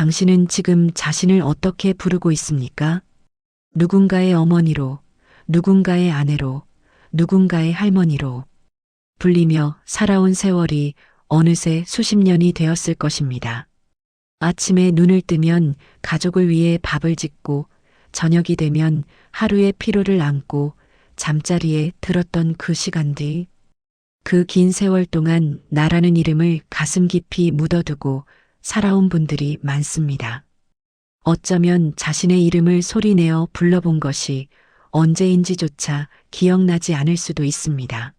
당신은 지금 자신을 어떻게 부르고 있습니까? 누군가의 어머니로, 누군가의 아내로, 누군가의 할머니로 불리며 살아온 세월이 어느새 수십 년이 되었을 것입니다. 아침에 눈을 뜨면 가족을 위해 밥을 짓고 저녁이 되면 하루의 피로를 안고 잠자리에 들었던 그 시간들. 그 긴 세월 동안 나라는 이름을 가슴 깊이 묻어두고 살아온 분들이 많습니다. 어쩌면 자신의 이름을 소리내어 불러본 것이 언제인지조차 기억나지 않을 수도 있습니다.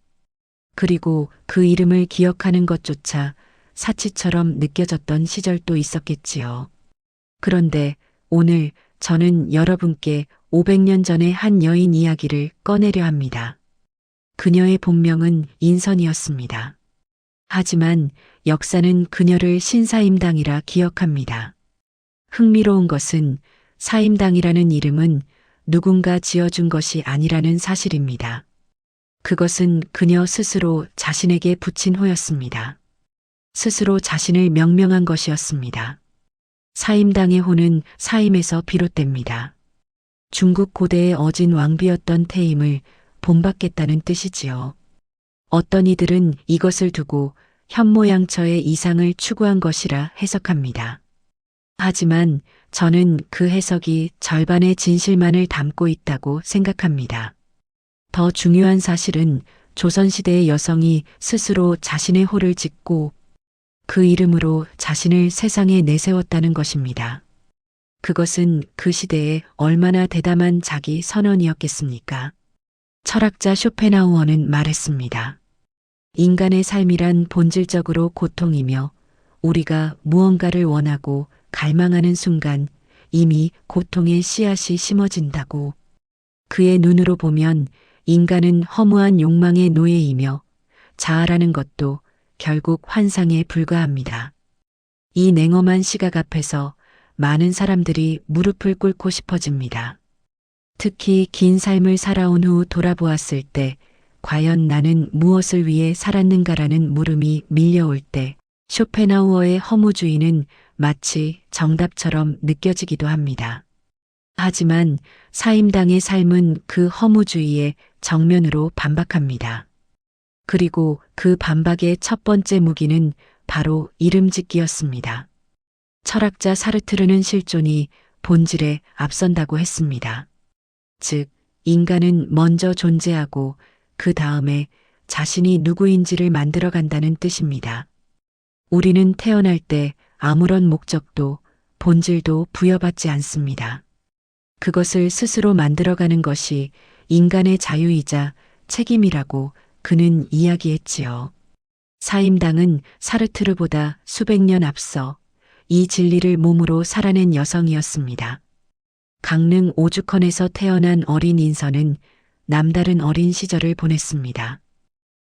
그리고 그 이름을 기억하는 것조차 사치처럼 느껴졌던 시절도 있었겠지요. 그런데 오늘 저는 여러분께 500년 전의 한 여인 이야기를 꺼내려 합니다. 그녀의 본명은 인선이었습니다. 하지만 역사는 그녀를 신사임당이라 기억합니다. 흥미로운 것은 사임당이라는 이름은 누군가 지어준 것이 아니라는 사실입니다. 그것은 그녀 스스로 자신에게 붙인 호였습니다. 스스로 자신을 명명한 것이었습니다. 사임당의 호는 사임에서 비롯됩니다. 중국 고대의 어진 왕비였던 태임을 본받겠다는 뜻이지요. 어떤 이들은 이것을 두고 현모양처의 이상을 추구한 것이라 해석합니다. 하지만 저는 그 해석이 절반의 진실만을 담고 있다고 생각합니다. 더 중요한 사실은 조선시대의 여성이 스스로 자신의 호를 짓고 그 이름으로 자신을 세상에 내세웠다는 것입니다. 그것은 그 시대에 얼마나 대담한 자기 선언이었겠습니까? 철학자 쇼펜하우어는 말했습니다. 인간의 삶이란 본질적으로 고통이며 우리가 무언가를 원하고 갈망하는 순간 이미 고통의 씨앗이 심어진다고. 그의 눈으로 보면 인간은 허무한 욕망의 노예이며 자아라는 것도 결국 환상에 불과합니다. 이 냉엄한 시각 앞에서 많은 사람들이 무릎을 꿇고 싶어집니다. 특히 긴 삶을 살아온 후 돌아보았을 때 과연 나는 무엇을 위해 살았는가라는 물음이 밀려올 때 쇼펜하우어의 허무주의는 마치 정답처럼 느껴지기도 합니다. 하지만 사임당의 삶은 그 허무주의에 정면으로 반박합니다. 그리고 그 반박의 첫 번째 무기는 바로 이름 짓기였습니다. 철학자 사르트르는 실존이 본질에 앞선다고 했습니다. 즉, 인간은 먼저 존재하고 그 다음에 자신이 누구인지를 만들어간다는 뜻입니다. 우리는 태어날 때 아무런 목적도 본질도 부여받지 않습니다. 그것을 스스로 만들어가는 것이 인간의 자유이자 책임이라고 그는 이야기했지요. 사임당은 사르트르보다 수백 년 앞서 이 진리를 몸으로 살아낸 여성이었습니다. 강릉 오죽헌에서 태어난 어린 인선은 남다른 어린 시절을 보냈습니다.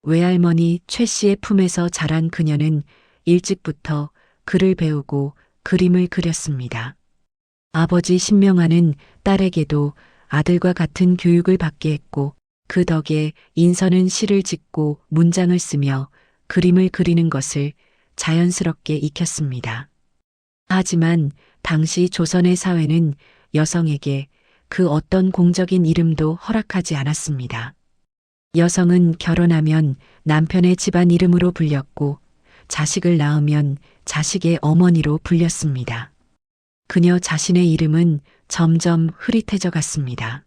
외할머니 최 씨의 품에서 자란 그녀는 일찍부터 글을 배우고 그림을 그렸습니다. 아버지 신명하는 딸에게도 아들과 같은 교육을 받게 했고 그 덕에 인선은 시를 짓고 문장을 쓰며 그림을 그리는 것을 자연스럽게 익혔습니다. 하지만 당시 조선의 사회는 여성에게 그 어떤 공적인 이름도 허락하지 않았습니다. 여성은 결혼하면 남편의 집안 이름으로 불렸고 자식을 낳으면 자식의 어머니로 불렸습니다. 그녀 자신의 이름은 점점 흐릿해져 갔습니다.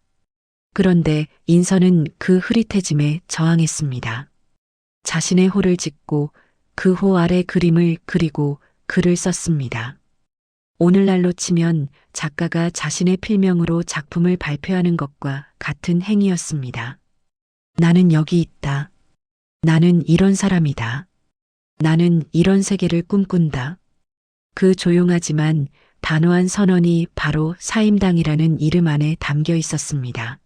그런데 인선은 그 흐릿해짐에 저항했습니다. 자신의 호를 짓고 그 호 아래 그림을 그리고 글을 썼습니다. 오늘날로 치면 작가가 자신의 필명으로 작품을 발표하는 것과 같은 행위였습니다. 나는 여기 있다. 나는 이런 사람이다. 나는 이런 세계를 꿈꾼다. 그 조용하지만 단호한 선언이 바로 사임당이라는 이름 안에 담겨 있었습니다.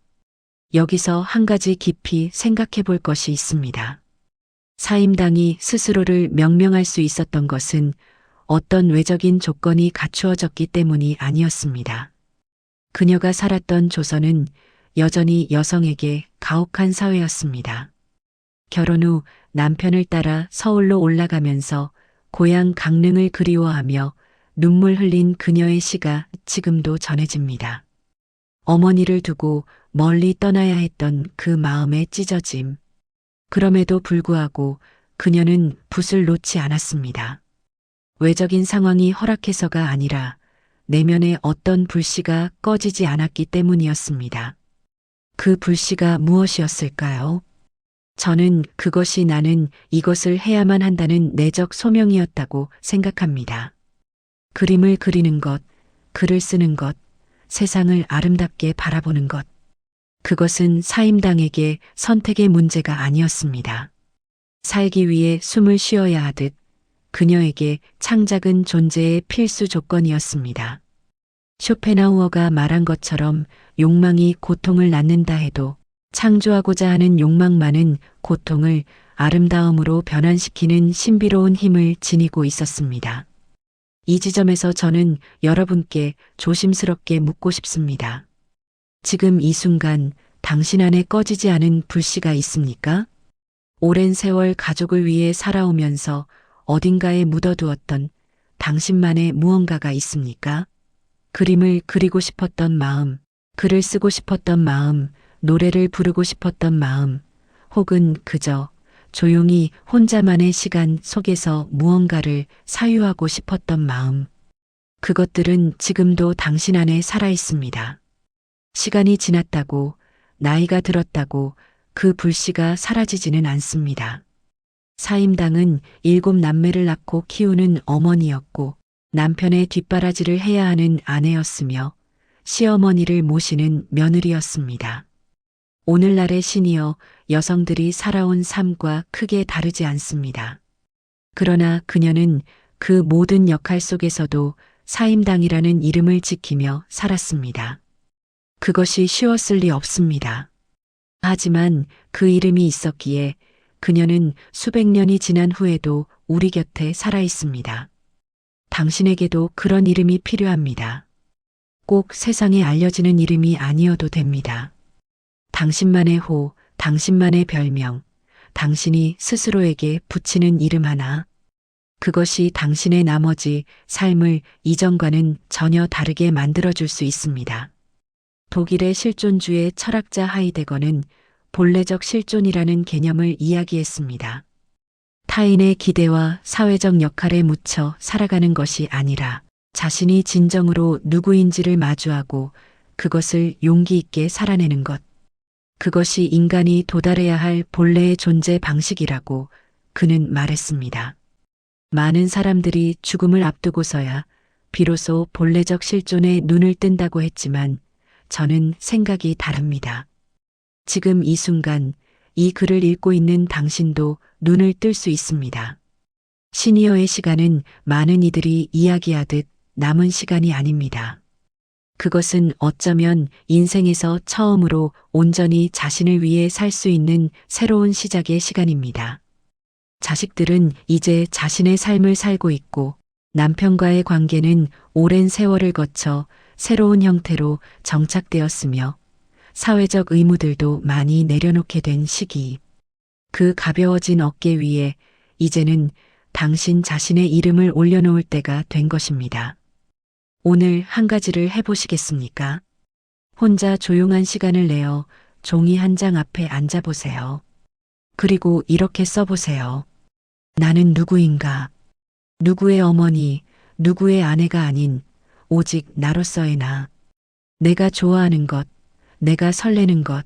여기서 한 가지 깊이 생각해 볼 것이 있습니다. 사임당이 스스로를 명명할 수 있었던 것은 어떤 외적인 조건이 갖추어졌기 때문이 아니었습니다. 그녀가 살았던 조선은 여전히 여성에게 가혹한 사회였습니다. 결혼 후 남편을 따라 서울로 올라가면서 고향 강릉을 그리워하며 눈물 흘린 그녀의 시가 지금도 전해집니다. 어머니를 두고 멀리 떠나야 했던 그 마음의 찢어짐. 그럼에도 불구하고 그녀는 붓을 놓지 않았습니다. 외적인 상황이 허락해서가 아니라 내면의 어떤 불씨가 꺼지지 않았기 때문이었습니다. 그 불씨가 무엇이었을까요? 저는 그것이 나는 이것을 해야만 한다는 내적 소명이었다고 생각합니다. 그림을 그리는 것, 글을 쓰는 것, 세상을 아름답게 바라보는 것. 그것은 사임당에게 선택의 문제가 아니었습니다. 살기 위해 숨을 쉬어야 하듯 그녀에게 창작은 존재의 필수 조건이었습니다. 쇼펜하우어가 말한 것처럼 욕망이 고통을 낳는다 해도 창조하고자 하는 욕망만은 고통을 아름다움으로 변환시키는 신비로운 힘을 지니고 있었습니다. 이 지점에서 저는 여러분께 조심스럽게 묻고 싶습니다. 지금 이 순간 당신 안에 꺼지지 않은 불씨가 있습니까? 오랜 세월 가족을 위해 살아오면서 어딘가에 묻어두었던 당신만의 무언가가 있습니까? 그림을 그리고 싶었던 마음, 글을 쓰고 싶었던 마음, 노래를 부르고 싶었던 마음, 혹은 그저 조용히 혼자만의 시간 속에서 무언가를 사유하고 싶었던 마음. 그것들은 지금도 당신 안에 살아 있습니다. 시간이 지났다고, 나이가 들었다고 그 불씨가 사라지지는 않습니다. 사임당은 7남매를 낳고 키우는 어머니였고 남편의 뒷바라지를 해야 하는 아내였으며 시어머니를 모시는 며느리였습니다. 오늘날의 시니어 여성들이 살아온 삶과 크게 다르지 않습니다. 그러나 그녀는 그 모든 역할 속에서도 사임당이라는 이름을 지키며 살았습니다. 그것이 쉬웠을 리 없습니다. 하지만 그 이름이 있었기에 그녀는 수백 년이 지난 후에도 우리 곁에 살아 있습니다. 당신에게도 그런 이름이 필요합니다. 꼭 세상에 알려지는 이름이 아니어도 됩니다. 당신만의 호, 당신만의 별명, 당신이 스스로에게 붙이는 이름 하나. 그것이 당신의 나머지 삶을 이전과는 전혀 다르게 만들어줄 수 있습니다. 독일의 실존주의 철학자 하이데거는 본래적 실존이라는 개념을 이야기했습니다. 타인의 기대와 사회적 역할에 묻혀 살아가는 것이 아니라 자신이 진정으로 누구인지를 마주하고 그것을 용기 있게 살아내는 것. 그것이 인간이 도달해야 할 본래의 존재 방식이라고 그는 말했습니다. 많은 사람들이 죽음을 앞두고서야 비로소 본래적 실존에 눈을 뜬다고 했지만 저는 생각이 다릅니다. 지금 이 순간 이 글을 읽고 있는 당신도 눈을 뜰 수 있습니다. 시니어의 시간은 많은 이들이 이야기하듯 남은 시간이 아닙니다. 그것은 어쩌면 인생에서 처음으로 온전히 자신을 위해 살 수 있는 새로운 시작의 시간입니다. 자식들은 이제 자신의 삶을 살고 있고 남편과의 관계는 오랜 세월을 거쳐 새로운 형태로 정착되었으며 사회적 의무들도 많이 내려놓게 된 시기. 그 가벼워진 어깨 위에 이제는 당신 자신의 이름을 올려놓을 때가 된 것입니다. 오늘 한 가지를 해보시겠습니까? 혼자 조용한 시간을 내어 종이 한 장 앞에 앉아보세요. 그리고 이렇게 써보세요. 나는 누구인가? 누구의 어머니, 누구의 아내가 아닌 오직 나로서의 나. 내가 좋아하는 것, 내가 설레는 것,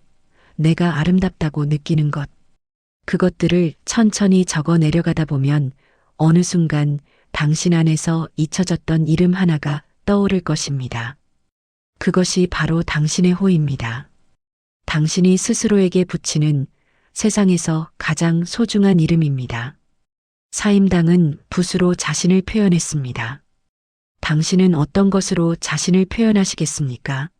내가 아름답다고 느끼는 것. 그것들을 천천히 적어 내려가다 보면 어느 순간 당신 안에서 잊혀졌던 이름 하나가 떠오를 것입니다. 그것이 바로 당신의 호입니다. 당신이 스스로에게 붙이는 세상에서 가장 소중한 이름입니다. 사임당은 붓으로 자신을 표현했습니다. 당신은 어떤 것으로 자신을 표현하시겠습니까?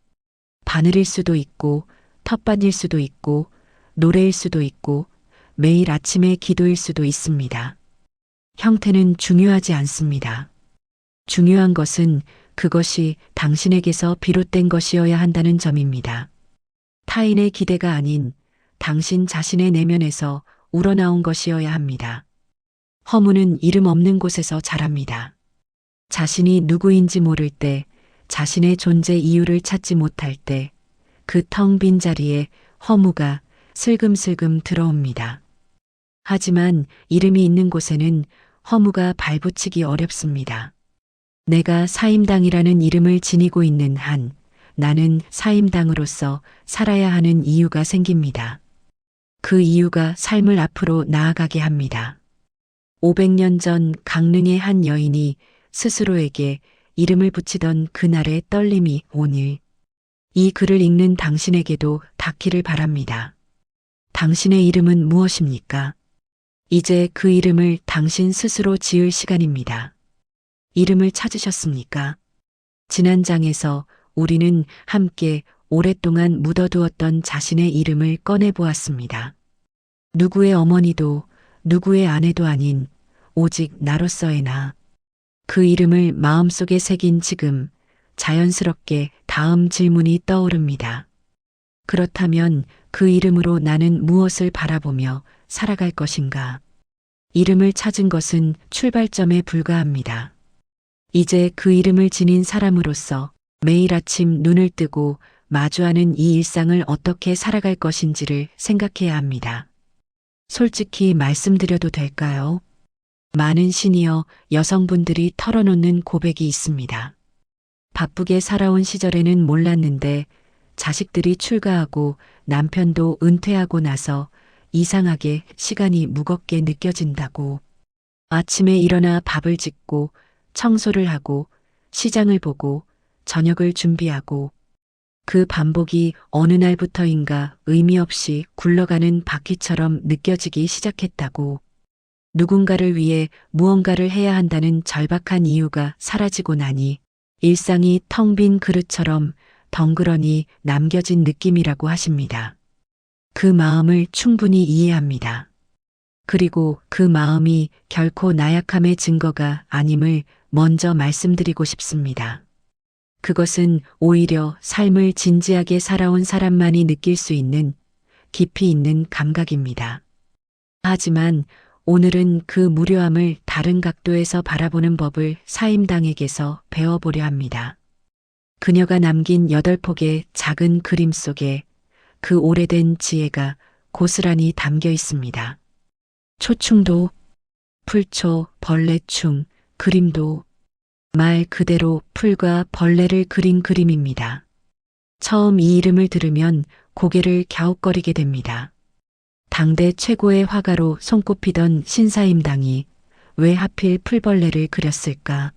바늘일 수도 있고, 텃밭일 수도 있고, 노래일 수도 있고, 매일 아침의 기도일 수도 있습니다. 형태는 중요하지 않습니다. 중요한 것은 그것이 당신에게서 비롯된 것이어야 한다는 점입니다. 타인의 기대가 아닌 당신 자신의 내면에서 우러나온 것이어야 합니다. 허무는 이름 없는 곳에서 자랍니다. 자신이 누구인지 모를 때, 자신의 존재 이유를 찾지 못할 때, 그 텅 빈 자리에 허무가 슬금슬금 들어옵니다. 하지만 이름이 있는 곳에는 허무가 발붙이기 어렵습니다. 내가 사임당이라는 이름을 지니고 있는 한, 나는 사임당으로서 살아야 하는 이유가 생깁니다. 그 이유가 삶을 앞으로 나아가게 합니다. 500년 전 강릉의 한 여인이 스스로에게 이름을 붙이던 그날의 떨림이 오늘 이 글을 읽는 당신에게도 닿기를 바랍니다. 당신의 이름은 무엇입니까? 이제 그 이름을 당신 스스로 지을 시간입니다. 이름을 찾으셨습니까? 지난 장에서 우리는 함께 오랫동안 묻어두었던 자신의 이름을 꺼내보았습니다. 누구의 어머니도 누구의 아내도 아닌 오직 나로서의 나. 그 이름을 마음속에 새긴 지금 자연스럽게 다음 질문이 떠오릅니다. 그렇다면 그 이름으로 나는 무엇을 바라보며 살아갈 것인가? 이름을 찾은 것은 출발점에 불과합니다. 이제 그 이름을 지닌 사람으로서 매일 아침 눈을 뜨고 마주하는 이 일상을 어떻게 살아갈 것인지를 생각해야 합니다. 솔직히 말씀드려도 될까요? 많은 시니어 여성분들이 털어놓는 고백이 있습니다. 바쁘게 살아온 시절에는 몰랐는데 자식들이 출가하고 남편도 은퇴하고 나서 이상하게 시간이 무겁게 느껴진다고. 아침에 일어나 밥을 짓고 청소를 하고 시장을 보고 저녁을 준비하고 그 반복이 어느 날부터인가 의미 없이 굴러가는 바퀴처럼 느껴지기 시작했다고. 누군가를 위해 무언가를 해야 한다는 절박한 이유가 사라지고 나니 일상이 텅 빈 그릇처럼 덩그러니 남겨진 느낌이라고 하십니다. 그 마음을 충분히 이해합니다. 그리고 그 마음이 결코 나약함의 증거가 아님을 먼저 말씀드리고 싶습니다. 그것은 오히려 삶을 진지하게 살아온 사람만이 느낄 수 있는 깊이 있는 감각입니다. 하지만 오늘은 그 무료함을 다른 각도에서 바라보는 법을 사임당에게서 배워보려 합니다. 그녀가 남긴 8폭의 작은 그림 속에 그 오래된 지혜가 고스란히 담겨 있습니다. 초충도, 풀초, 벌레충, 그림도 말 그대로 풀과 벌레를 그린 그림입니다. 처음 이 이름을 들으면 고개를 갸웃거리게 됩니다. 당대 최고의 화가로 손꼽히던 신사임당이 왜 하필 풀벌레를 그렸을까?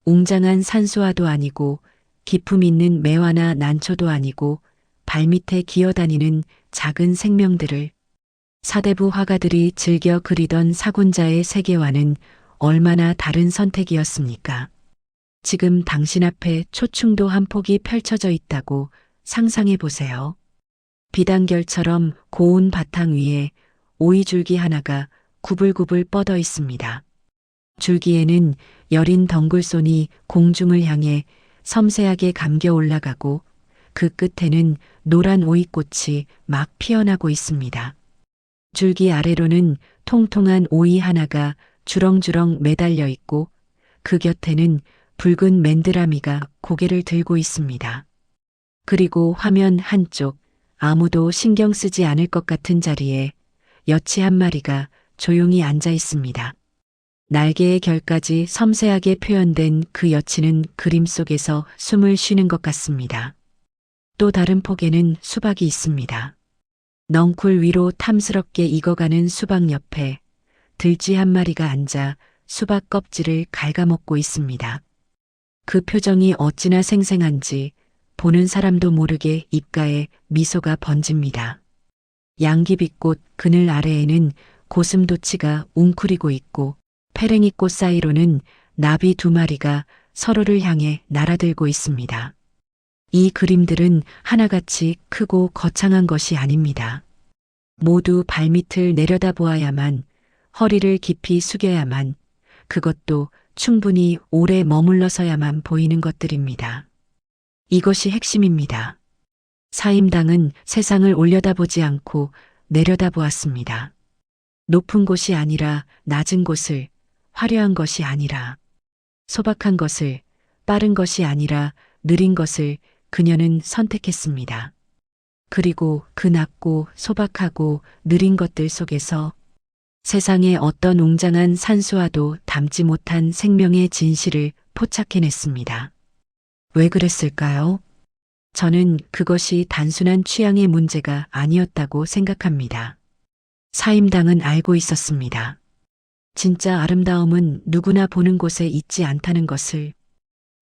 웅장한 산수화도 아니고 기품 있는 매화나 난초도 아니고 발밑에 기어다니는 작은 생명들을 사대부 화가들이 즐겨 그리던 사군자의 세계와는 얼마나 다른 선택이었습니까? 지금 당신 앞에 초충도 한 폭이 펼쳐져 있다고 상상해 보세요. 비단결처럼 고운 바탕 위에 오이줄기 하나가 구불구불 뻗어 있습니다. 줄기에는 여린 덩굴손이 공중을 향해 섬세하게 감겨 올라가고 그 끝에는 노란 오이꽃이 막 피어나고 있습니다. 줄기 아래로는 통통한 오이 하나가 주렁주렁 매달려 있고 그 곁에는 붉은 맨드라미가 고개를 들고 있습니다. 그리고 화면 한쪽 아무도 신경 쓰지 않을 것 같은 자리에 여치 한 마리가 조용히 앉아 있습니다. 날개의 결까지 섬세하게 표현된 그 여치는 그림 속에서 숨을 쉬는 것 같습니다. 또 다른 폭에는 수박이 있습니다. 넝쿨 위로 탐스럽게 익어가는 수박 옆에 들쥐 한 마리가 앉아 수박 껍질을 갉아먹고 있습니다. 그 표정이 어찌나 생생한지 보는 사람도 모르게 입가에 미소가 번집니다. 양귀비꽃 그늘 아래에는 고슴도치가 웅크리고 있고 페랭이꽃 사이로는 나비 2마리가 서로를 향해 날아들고 있습니다. 이 그림들은 하나같이 크고 거창한 것이 아닙니다. 모두 발밑을 내려다보아야만, 허리를 깊이 숙여야만, 그것도 충분히 오래 머물러서야만 보이는 것들입니다. 이것이 핵심입니다. 사임당은 세상을 올려다보지 않고 내려다보았습니다. 높은 곳이 아니라 낮은 곳을, 화려한 것이 아니라 소박한 것을, 빠른 것이 아니라 느린 것을 그녀는 선택했습니다. 그리고 그 낮고 소박하고 느린 것들 속에서 세상의 어떤 웅장한 산수와도 담지 못한 생명의 진실을 포착해냈습니다. 왜 그랬을까요? 저는 그것이 단순한 취향의 문제가 아니었다고 생각합니다. 사임당은 알고 있었습니다. 진짜 아름다움은 누구나 보는 곳에 있지 않다는 것을.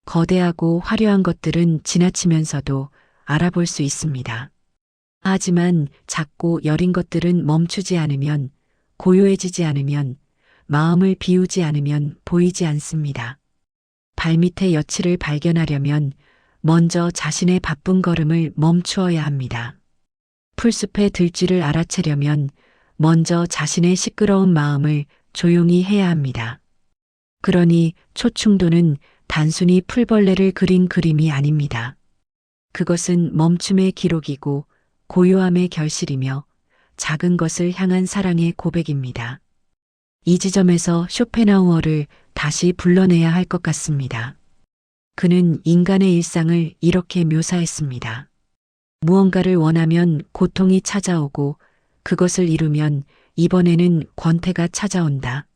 거대하고 화려한 것들은 지나치면서도 알아볼 수 있습니다. 하지만 작고 여린 것들은 멈추지 않으면, 고요해지지 않으면, 마음을 비우지 않으면 보이지 않습니다. 발밑의 여치를 발견하려면 먼저 자신의 바쁜 걸음을 멈추어야 합니다. 풀숲의 들쥐를 알아채려면 먼저 자신의 시끄러운 마음을 조용히 해야 합니다. 그러니 초충도는 단순히 풀벌레를 그린 그림이 아닙니다. 그것은 멈춤의 기록이고 고요함의 결실이며 작은 것을 향한 사랑의 고백입니다. 이 지점에서 쇼펜하우어를 다시 불러내야 할 것 같습니다. 그는 인간의 일상을 이렇게 묘사했습니다. 무언가를 원하면 고통이 찾아오고 그것을 이루면 이번에는 권태가 찾아온다.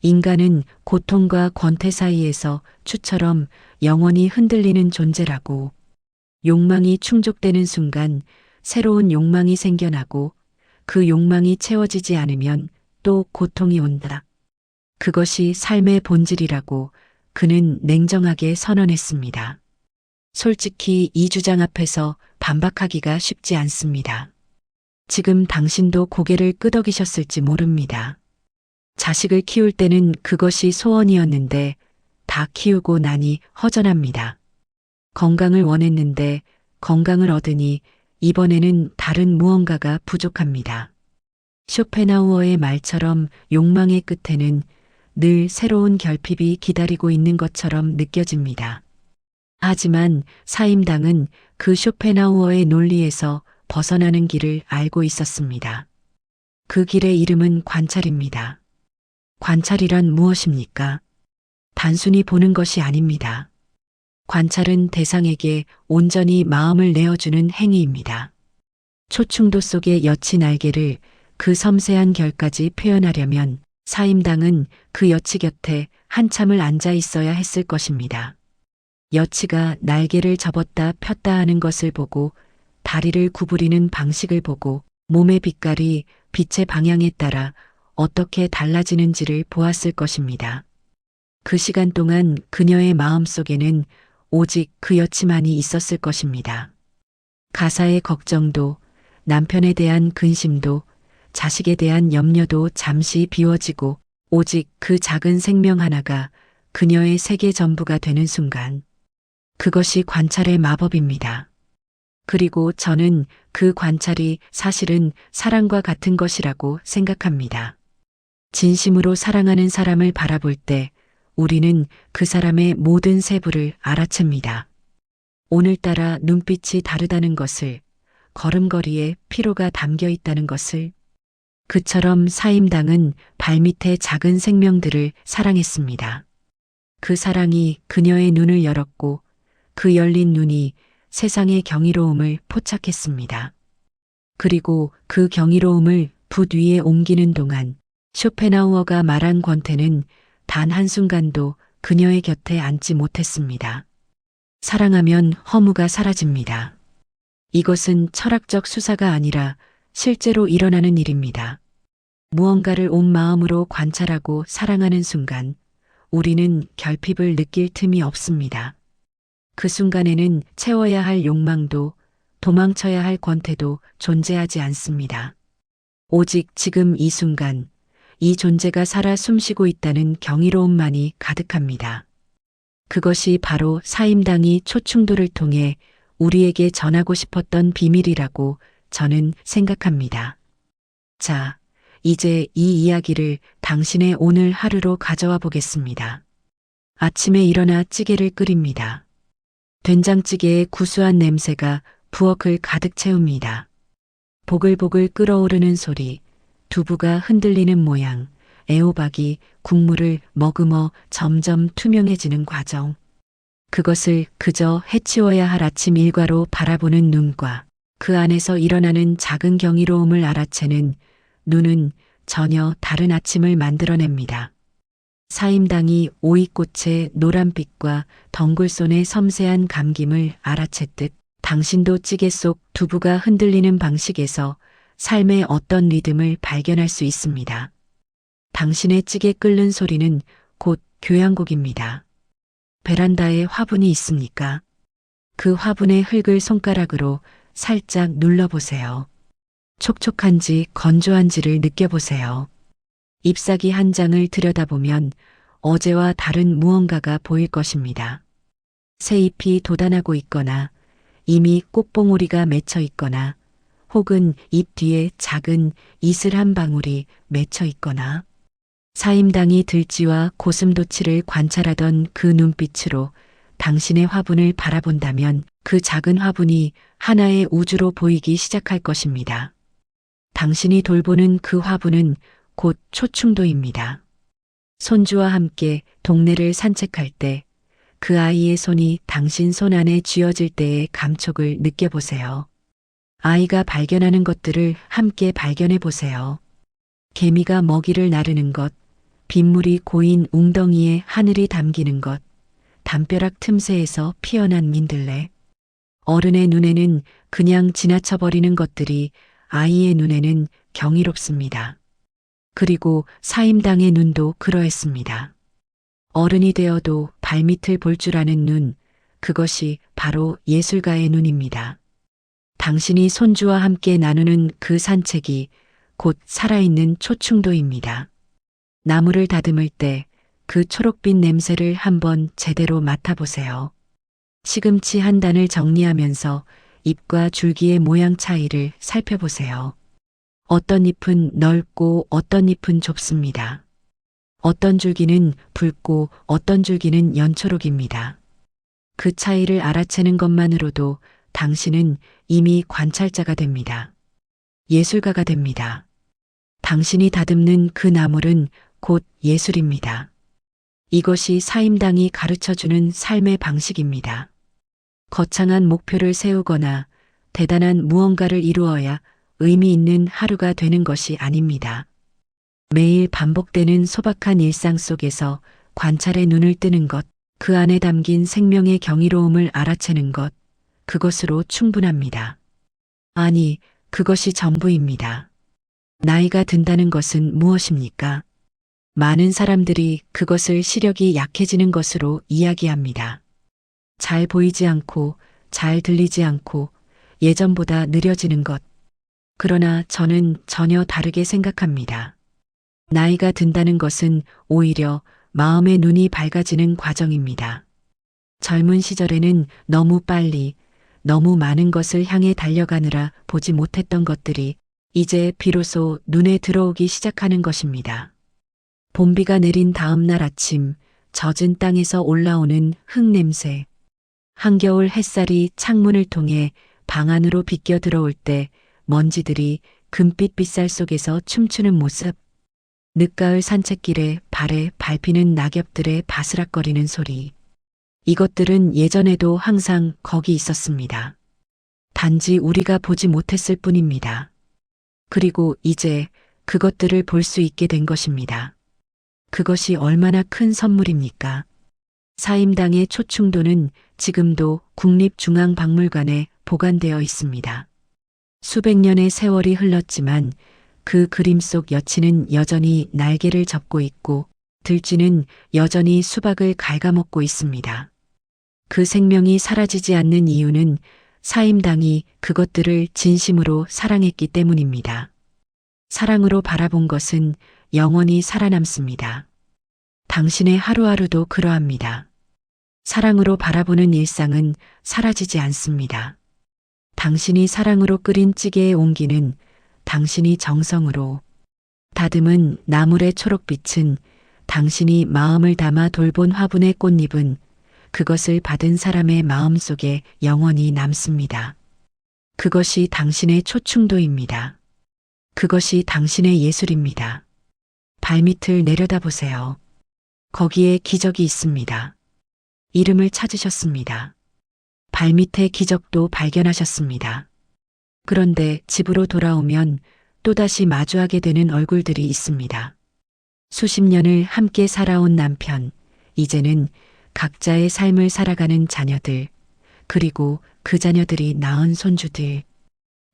인간은 고통과 권태 사이에서 추처럼 영원히 흔들리는 존재라고. 욕망이 충족되는 순간 새로운 욕망이 생겨나고 그 욕망이 채워지지 않으면 또 고통이 온다. 그것이 삶의 본질이라고 그는 냉정하게 선언했습니다. 솔직히 이 주장 앞에서 반박하기가 쉽지 않습니다. 지금 당신도 고개를 끄덕이셨을지 모릅니다. 자식을 키울 때는 그것이 소원이었는데 다 키우고 나니 허전합니다. 건강을 원했는데 건강을 얻으니 이번에는 다른 무언가가 부족합니다. 쇼펜하우어의 말처럼 욕망의 끝에는 늘 새로운 결핍이 기다리고 있는 것처럼 느껴집니다. 하지만 사임당은 그 쇼펜하우어의 논리에서 벗어나는 길을 알고 있었습니다. 그 길의 이름은 관찰입니다. 관찰이란 무엇입니까? 단순히 보는 것이 아닙니다. 관찰은 대상에게 온전히 마음을 내어주는 행위입니다. 초충도 속의 여치 날개를 그 섬세한 결까지 표현하려면 사임당은 그 여치 곁에 한참을 앉아 있어야 했을 것입니다. 여치가 날개를 접었다 폈다 하는 것을 보고 다리를 구부리는 방식을 보고 몸의 빛깔이 빛의 방향에 따라 어떻게 달라지는지를 보았을 것입니다. 그 시간 동안 그녀의 마음 속에는 오직 그 여치만이 있었을 것입니다. 가사의 걱정도, 남편에 대한 근심도, 자식에 대한 염려도 잠시 비워지고 오직 그 작은 생명 하나가 그녀의 세계 전부가 되는 순간, 그것이 관찰의 마법입니다. 그리고 저는 그 관찰이 사실은 사랑과 같은 것이라고 생각합니다. 진심으로 사랑하는 사람을 바라볼 때 우리는 그 사람의 모든 세부를 알아챕니다. 오늘따라 눈빛이 다르다는 것을, 걸음걸이에 피로가 담겨 있다는 것을. 그처럼 사임당은 발밑의 작은 생명들을 사랑했습니다. 그 사랑이 그녀의 눈을 열었고 그 열린 눈이 세상의 경이로움을 포착했습니다. 그리고 그 경이로움을 붓 위에 옮기는 동안 쇼펜하우어가 말한 권태는 단 한순간도 그녀의 곁에 앉지 못했습니다. 사랑하면 허무가 사라집니다. 이것은 철학적 수사가 아니라 실제로 일어나는 일입니다. 무언가를 온 마음으로 관찰하고 사랑하는 순간 우리는 결핍을 느낄 틈이 없습니다. 그 순간에는 채워야 할 욕망도 도망쳐야 할 권태도 존재하지 않습니다. 오직 지금 이 순간, 이 존재가 살아 숨쉬고 있다는 경이로움만이 가득합니다. 그것이 바로 사임당이 초충도를 통해 우리에게 전하고 싶었던 비밀이라고 저는 생각합니다. 자, 이제 이 이야기를 당신의 오늘 하루로 가져와 보겠습니다. 아침에 일어나 찌개를 끓입니다. 된장찌개의 구수한 냄새가 부엌을 가득 채웁니다. 보글보글 끓어오르는 소리, 두부가 흔들리는 모양, 애호박이 국물을 머금어 점점 투명해지는 과정. 그것을 그저 해치워야 할 아침 일과로 바라보는 눈과 그 안에서 일어나는 작은 경이로움을 알아채는 눈은 전혀 다른 아침을 만들어냅니다. 사임당이 오이꽃의 노란빛과 덩굴손의 섬세한 감김을 알아챘듯 당신도 찌개 속 두부가 흔들리는 방식에서 삶의 어떤 리듬을 발견할 수 있습니다. 당신의 찌개 끓는 소리는 곧 교향곡입니다. 베란다에 화분이 있습니까? 그 화분의 흙을 손가락으로 살짝 눌러보세요. 촉촉한지 건조한지를 느껴보세요. 잎사귀 한 장을 들여다보면 어제와 다른 무언가가 보일 것입니다. 새 잎이 돋아나고 있거나 이미 꽃봉오리가 맺혀 있거나 혹은 잎 뒤에 작은 이슬 한 방울이 맺혀 있거나 사임당이 들쥐와 고슴도치를 관찰하던 그 눈빛으로 당신의 화분을 바라본다면 그 작은 화분이 하나의 우주로 보이기 시작할 것입니다. 당신이 돌보는 그 화분은 곧 초충도입니다. 손주와 함께 동네를 산책할 때 그 아이의 손이 당신 손 안에 쥐어질 때의 감촉을 느껴보세요. 아이가 발견하는 것들을 함께 발견해 보세요. 개미가 먹이를 나르는 것, 빗물이 고인 웅덩이에 하늘이 담기는 것, 담벼락 틈새에서 피어난 민들레. 어른의 눈에는 그냥 지나쳐버리는 것들이 아이의 눈에는 경이롭습니다. 그리고 사임당의 눈도 그러했습니다. 어른이 되어도 발밑을 볼 줄 아는 눈, 그것이 바로 예술가의 눈입니다. 당신이 손주와 함께 나누는 그 산책이 곧 살아있는 초충도입니다. 나무를 다듬을 때 그 초록빛 냄새를 한번 제대로 맡아보세요. 시금치 한 단을 정리하면서 잎과 줄기의 모양 차이를 살펴보세요. 어떤 잎은 넓고 어떤 잎은 좁습니다. 어떤 줄기는 붉고 어떤 줄기는 연초록입니다. 그 차이를 알아채는 것만으로도 당신은 이미 관찰자가 됩니다. 예술가가 됩니다. 당신이 다듬는 그 나물은 곧 예술입니다. 이것이 사임당이 가르쳐주는 삶의 방식입니다. 거창한 목표를 세우거나 대단한 무언가를 이루어야 의미 있는 하루가 되는 것이 아닙니다. 매일 반복되는 소박한 일상 속에서 관찰의 눈을 뜨는 것, 그 안에 담긴 생명의 경이로움을 알아채는 것, 그것으로 충분합니다. 아니, 그것이 전부입니다. 나이가 든다는 것은 무엇입니까? 많은 사람들이 그것을 시력이 약해지는 것으로 이야기합니다. 잘 보이지 않고, 잘 들리지 않고, 예전보다 느려지는 것. 그러나 저는 전혀 다르게 생각합니다. 나이가 든다는 것은 오히려 마음의 눈이 밝아지는 과정입니다. 젊은 시절에는 너무 빨리, 너무 많은 것을 향해 달려가느라 보지 못했던 것들이 이제 비로소 눈에 들어오기 시작하는 것입니다. 봄비가 내린 다음 날 아침, 젖은 땅에서 올라오는 흙냄새, 한겨울 햇살이 창문을 통해 방 안으로 비껴 들어올 때 먼지들이 금빛 빗살 속에서 춤추는 모습, 늦가을 산책길에 발에 밟히는 낙엽들의 바스락거리는 소리. 이것들은 예전에도 항상 거기 있었습니다. 단지 우리가 보지 못했을 뿐입니다. 그리고 이제 그것들을 볼 수 있게 된 것입니다. 그것이 얼마나 큰 선물입니까? 사임당의 초충도는 지금도 국립중앙박물관에 보관되어 있습니다. 수백 년의 세월이 흘렀지만 그 그림 속 여치는 여전히 날개를 접고 있고 들쥐는 여전히 수박을 갉아먹고 있습니다. 그 생명이 사라지지 않는 이유는 사임당이 그것들을 진심으로 사랑했기 때문입니다. 사랑으로 바라본 것은 영원히 살아남습니다. 당신의 하루하루도 그러합니다. 사랑으로 바라보는 일상은 사라지지 않습니다. 당신이 사랑으로 끓인 찌개의 온기는 당신이 정성으로 다듬은 나물의 초록빛은 당신이 마음을 담아 돌본 화분의 꽃잎은 그것을 받은 사람의 마음 속에 영원히 남습니다. 그것이 당신의 초충도입니다. 그것이 당신의 예술입니다. 발밑을 내려다보세요. 거기에 기적이 있습니다. 이름을 찾으셨습니다. 발밑의 기적도 발견하셨습니다. 그런데 집으로 돌아오면 또다시 마주하게 되는 얼굴들이 있습니다. 수십 년을 함께 살아온 남편, 이제는 각자의 삶을 살아가는 자녀들, 그리고 그 자녀들이 낳은 손주들.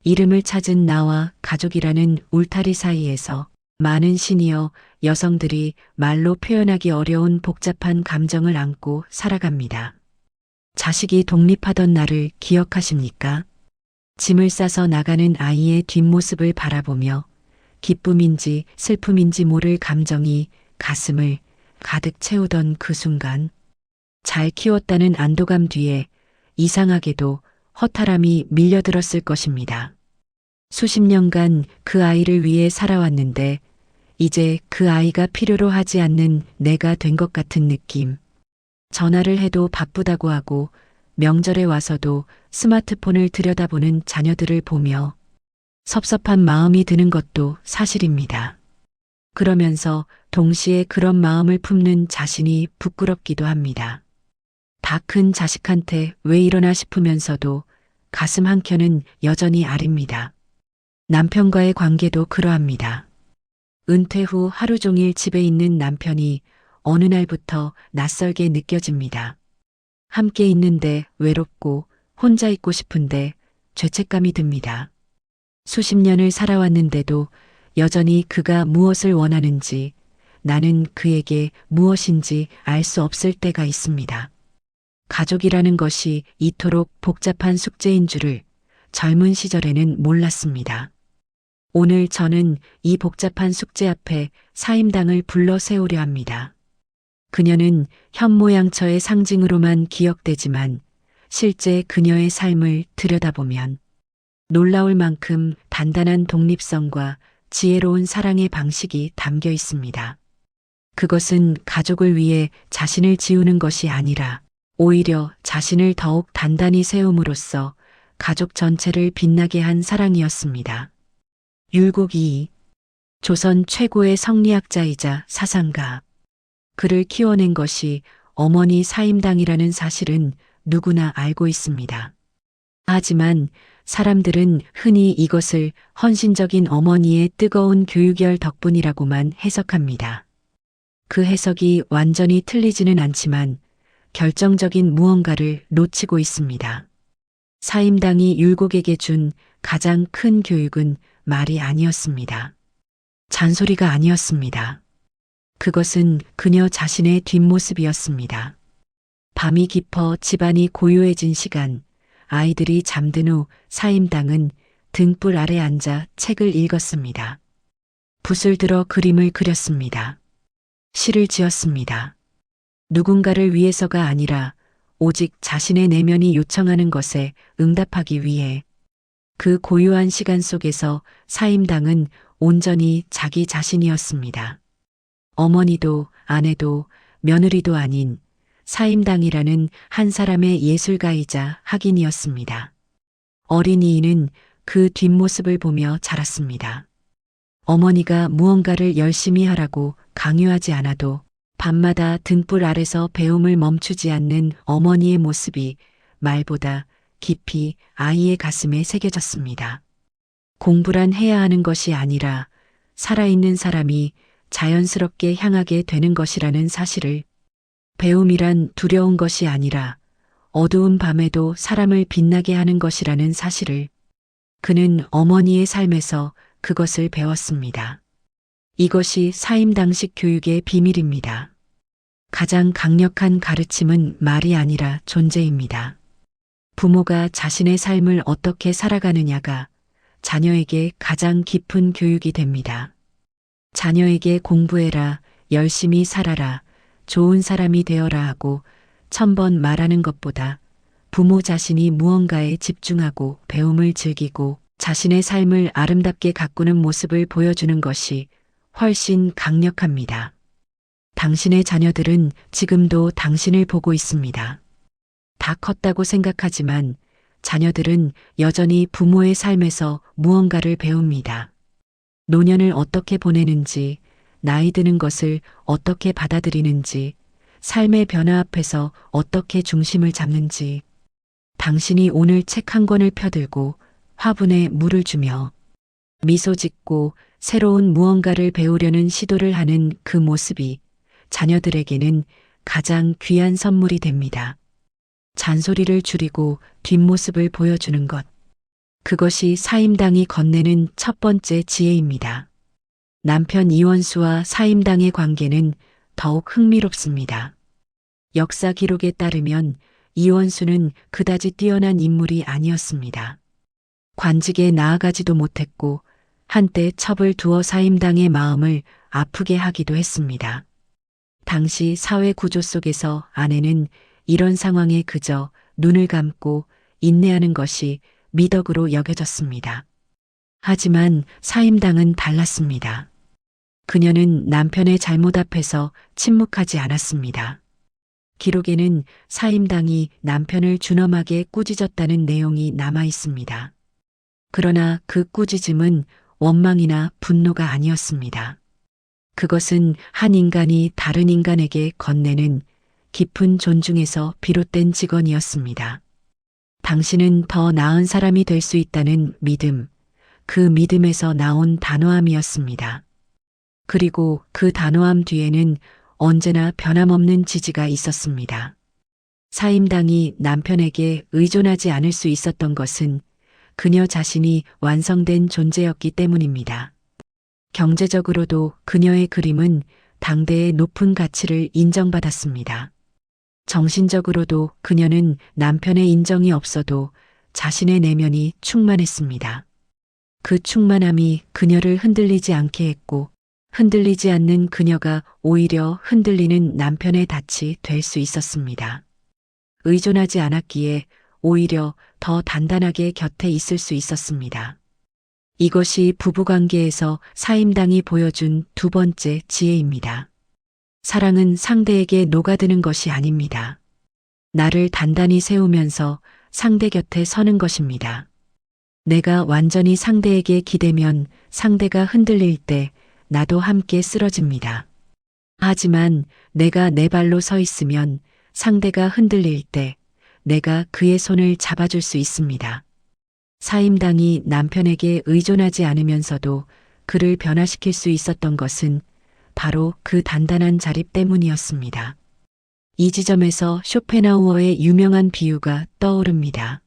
이름을 찾은 나와 가족이라는 울타리 사이에서 많은 시니어 여성들이 말로 표현하기 어려운 복잡한 감정을 안고 살아갑니다. 자식이 독립하던 날을 기억하십니까? 짐을 싸서 나가는 아이의 뒷모습을 바라보며 기쁨인지 슬픔인지 모를 감정이 가슴을 가득 채우던 그 순간, 잘 키웠다는 안도감 뒤에 이상하게도 허탈함이 밀려들었을 것입니다. 수십 년간 그 아이를 위해 살아왔는데 이제 그 아이가 필요로 하지 않는 내가 된 것 같은 느낌. 전화를 해도 바쁘다고 하고 명절에 와서도 스마트폰을 들여다보는 자녀들을 보며 섭섭한 마음이 드는 것도 사실입니다. 그러면서 동시에 그런 마음을 품는 자신이 부끄럽기도 합니다. 다 큰 자식한테 왜 이러나 싶으면서도 가슴 한켠은 여전히 아립니다. 남편과의 관계도 그러합니다. 은퇴 후 하루 종일 집에 있는 남편이 어느 날부터 낯설게 느껴집니다. 함께 있는데 외롭고 혼자 있고 싶은데 죄책감이 듭니다. 수십 년을 살아왔는데도 여전히 그가 무엇을 원하는지, 나는 그에게 무엇인지 알 수 없을 때가 있습니다. 가족이라는 것이 이토록 복잡한 숙제인 줄을 젊은 시절에는 몰랐습니다. 오늘 저는 이 복잡한 숙제 앞에 사임당을 불러 세우려 합니다. 그녀는 현모양처의 상징으로만 기억되지만 실제 그녀의 삶을 들여다보면 놀라울 만큼 단단한 독립성과 지혜로운 사랑의 방식이 담겨 있습니다. 그것은 가족을 위해 자신을 지우는 것이 아니라 오히려 자신을 더욱 단단히 세움으로써 가족 전체를 빛나게 한 사랑이었습니다. 율곡 이 조선 최고의 성리학자이자 사상가. 그를 키워낸 것이 어머니 사임당이라는 사실은 누구나 알고 있습니다. 하지만 사람들은 흔히 이것을 헌신적인 어머니의 뜨거운 교육열 덕분이라고만 해석합니다. 그 해석이 완전히 틀리지는 않지만 결정적인 무언가를 놓치고 있습니다. 사임당이 율곡에게 준 가장 큰 교육은 말이 아니었습니다. 잔소리가 아니었습니다. 그것은 그녀 자신의 뒷모습이었습니다. 밤이 깊어 집안이 고요해진 시간, 아이들이 잠든 후 사임당은 등불 아래 앉아 책을 읽었습니다. 붓을 들어 그림을 그렸습니다. 시를 지었습니다. 누군가를 위해서가 아니라 오직 자신의 내면이 요청하는 것에 응답하기 위해. 그 고요한 시간 속에서 사임당은 온전히 자기 자신이었습니다. 어머니도 아내도 며느리도 아닌 사임당이라는 한 사람의 예술가이자 학인이었습니다. 어린이는 그 뒷모습을 보며 자랐습니다. 어머니가 무언가를 열심히 하라고 강요하지 않아도 밤마다 등불 아래서 배움을 멈추지 않는 어머니의 모습이 말보다 깊이 아이의 가슴에 새겨졌습니다. 공부란 해야 하는 것이 아니라 살아있는 사람이 자연스럽게 향하게 되는 것이라는 사실을, 배움이란 두려운 것이 아니라 어두운 밤에도 사람을 빛나게 하는 것이라는 사실을, 그는 어머니의 삶에서 그것을 배웠습니다. 이것이 사임당식 교육의 비밀입니다. 가장 강력한 가르침은 말이 아니라 존재입니다. 부모가 자신의 삶을 어떻게 살아가느냐가 자녀에게 가장 깊은 교육이 됩니다. 자녀에게 공부해라, 열심히 살아라, 좋은 사람이 되어라 하고 1000번 말하는 것보다 부모 자신이 무언가에 집중하고 배움을 즐기고 자신의 삶을 아름답게 가꾸는 모습을 보여주는 것이 훨씬 강력합니다. 당신의 자녀들은 지금도 당신을 보고 있습니다. 다 컸다고 생각하지만 자녀들은 여전히 부모의 삶에서 무언가를 배웁니다. 노년을 어떻게 보내는지, 나이 드는 것을 어떻게 받아들이는지, 삶의 변화 앞에서 어떻게 중심을 잡는지, 당신이 오늘 책 한 권을 펴들고 화분에 물을 주며 미소 짓고 새로운 무언가를 배우려는 시도를 하는 그 모습이 자녀들에게는 가장 귀한 선물이 됩니다. 잔소리를 줄이고 뒷모습을 보여주는 것. 그것이 사임당이 건네는 첫 번째 지혜입니다. 남편 이원수와 사임당의 관계는 더욱 흥미롭습니다. 역사 기록에 따르면 이원수는 그다지 뛰어난 인물이 아니었습니다. 관직에 나아가지도 못했고 한때 첩을 두어 사임당의 마음을 아프게 하기도 했습니다. 당시 사회 구조 속에서 아내는 이런 상황에 그저 눈을 감고 인내하는 것이 미덕으로 여겨졌습니다. 하지만 사임당은 달랐습니다. 그녀는 남편의 잘못 앞에서 침묵하지 않았습니다. 기록에는 사임당이 남편을 준엄하게 꾸짖었다는 내용이 남아 있습니다. 그러나 그 꾸짖음은 원망이나 분노가 아니었습니다. 그것은 한 인간이 다른 인간에게 건네는 깊은 존중에서 비롯된 직언이었습니다. 당신은 더 나은 사람이 될 수 있다는 믿음, 그 믿음에서 나온 단호함이었습니다. 그리고 그 단호함 뒤에는 언제나 변함없는 지지가 있었습니다. 사임당이 남편에게 의존하지 않을 수 있었던 것은 그녀 자신이 완성된 존재였기 때문입니다. 경제적으로도 그녀의 그림은 당대의 높은 가치를 인정받았습니다. 정신적으로도 그녀는 남편의 인정이 없어도 자신의 내면이 충만했습니다. 그 충만함이 그녀를 흔들리지 않게 했고 흔들리지 않는 그녀가 오히려 흔들리는 남편의 닻이 될 수 있었습니다. 의존하지 않았기에 오히려 더 단단하게 곁에 있을 수 있었습니다. 이것이 부부관계에서 사임당이 보여준 두 번째 지혜입니다. 사랑은 상대에게 녹아드는 것이 아닙니다. 나를 단단히 세우면서 상대 곁에 서는 것입니다. 내가 완전히 상대에게 기대면 상대가 흔들릴 때 나도 함께 쓰러집니다. 하지만 내가 내 발로 서 있으면 상대가 흔들릴 때 내가 그의 손을 잡아줄 수 있습니다. 사임당이 남편에게 의존하지 않으면서도 그를 변화시킬 수 있었던 것은 바로 그 단단한 자립 때문이었습니다. 이 지점에서 쇼펜하우어의 유명한 비유가 떠오릅니다.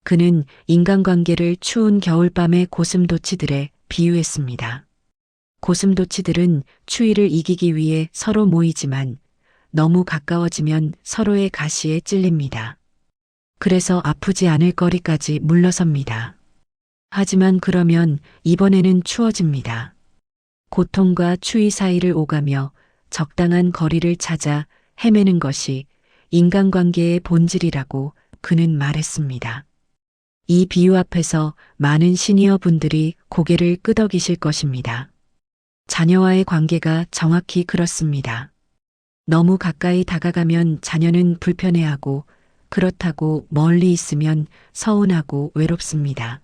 그는 인간관계를 추운 겨울밤의 고슴도치들에 비유했습니다. 고슴도치들은 추위를 이기기 위해 서로 모이지만 너무 가까워지면 서로의 가시에 찔립니다. 그래서 아프지 않을 거리까지 물러섭니다. 하지만 그러면 이번에는 추워집니다. 고통과 추위 사이를 오가며 적당한 거리를 찾아 헤매는 것이 인간관계의 본질이라고 그는 말했습니다. 이 비유 앞에서 많은 시니어 분들이 고개를 끄덕이실 것입니다. 자녀와의 관계가 정확히 그렇습니다. 너무 가까이 다가가면 자녀는 불편해하고 그렇다고 멀리 있으면 서운하고 외롭습니다.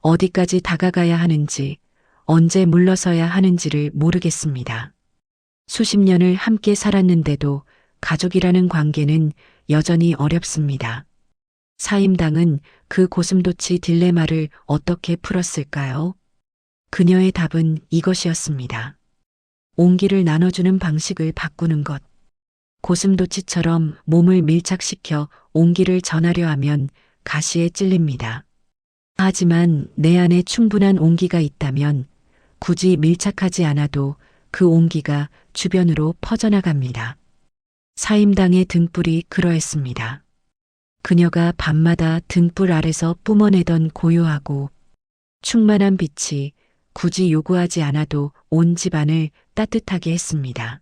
어디까지 다가가야 하는지, 언제 물러서야 하는지를 모르겠습니다. 수십 년을 함께 살았는데도 가족이라는 관계는 여전히 어렵습니다. 사임당은 그 고슴도치 딜레마를 어떻게 풀었을까요? 그녀의 답은 이것이었습니다. 온기를 나눠주는 방식을 바꾸는 것. 고슴도치처럼 몸을 밀착시켜 온기를 전하려 하면 가시에 찔립니다. 하지만 내 안에 충분한 온기가 있다면 굳이 밀착하지 않아도 그 온기가 주변으로 퍼져나갑니다. 사임당의 등불이 그러했습니다. 그녀가 밤마다 등불 아래서 뿜어내던 고요하고 충만한 빛이 굳이 요구하지 않아도 온 집안을 따뜻하게 했습니다.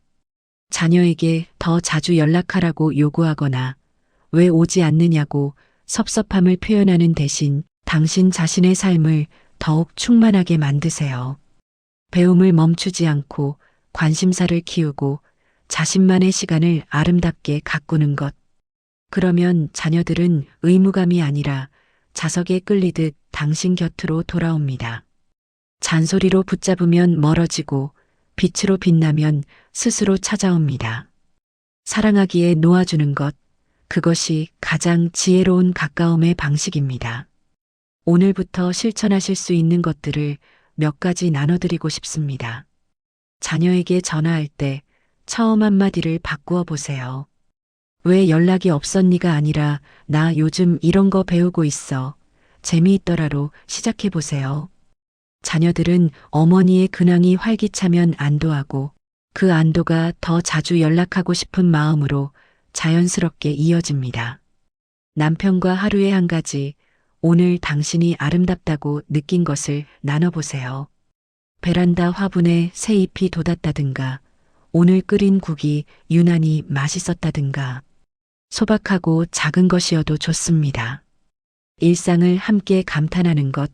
자녀에게 더 자주 연락하라고 요구하거나 왜 오지 않느냐고 섭섭함을 표현하는 대신 당신 자신의 삶을 더욱 충만하게 만드세요. 배움을 멈추지 않고 관심사를 키우고 자신만의 시간을 아름답게 가꾸는 것. 그러면 자녀들은 의무감이 아니라 자석에 끌리듯 당신 곁으로 돌아옵니다. 잔소리로 붙잡으면 멀어지고 빛으로 빛나면 스스로 찾아옵니다. 사랑하기에 놓아주는 것, 그것이 가장 지혜로운 가까움의 방식입니다. 오늘부터 실천하실 수 있는 것들을 몇 가지 나눠드리고 싶습니다. 자녀에게 전화할 때 처음 한마디를 바꾸어 보세요. 왜 연락이 없었니가 아니라 나 요즘 이런 거 배우고 있어. 재미있더라로 시작해 보세요. 자녀들은 어머니의 근황이 활기차면 안도하고 그 안도가 더 자주 연락하고 싶은 마음으로 자연스럽게 이어집니다. 남편과 하루에 한 가지, 오늘 당신이 아름답다고 느낀 것을 나눠보세요. 베란다 화분에 새 잎이 돋았다든가, 오늘 끓인 국이 유난히 맛있었다든가, 소박하고 작은 것이어도 좋습니다. 일상을 함께 감탄하는 것,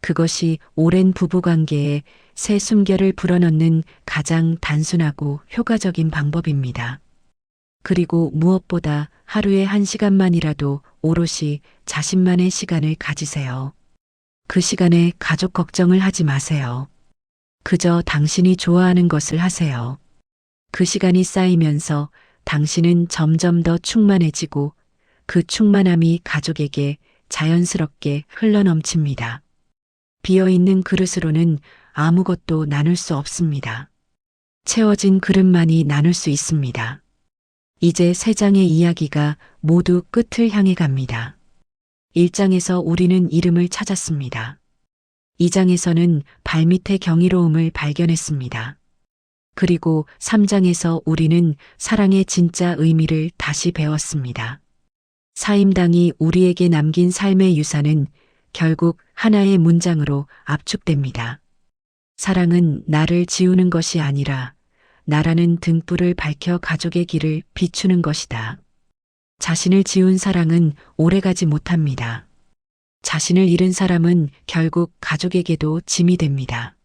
그것이 오랜 부부관계에 새 숨결을 불어넣는 가장 단순하고 효과적인 방법입니다. 그리고 무엇보다 하루에 1시간만이라도 오롯이 자신만의 시간을 가지세요. 그 시간에 가족 걱정을 하지 마세요. 그저 당신이 좋아하는 것을 하세요. 그 시간이 쌓이면서 당신은 점점 더 충만해지고 그 충만함이 가족에게 자연스럽게 흘러넘칩니다. 비어있는 그릇으로는 아무것도 나눌 수 없습니다. 채워진 그릇만이 나눌 수 있습니다. 이제 3장의 이야기가 모두 끝을 향해 갑니다. 1장에서 우리는 이름을 찾았습니다. 2장에서는 발밑의 경이로움을 발견했습니다. 그리고 3장에서 우리는 사랑의 진짜 의미를 다시 배웠습니다. 사임당이 우리에게 남긴 삶의 유산은 결국 하나의 문장으로 압축됩니다. 사랑은 나를 지우는 것이 아니라 나라는 등불을 밝혀 가족의 길을 비추는 것이다. 자신을 지운 사랑은 오래가지 못합니다. 자신을 잃은 사람은 결국 가족에게도 짐이 됩니다.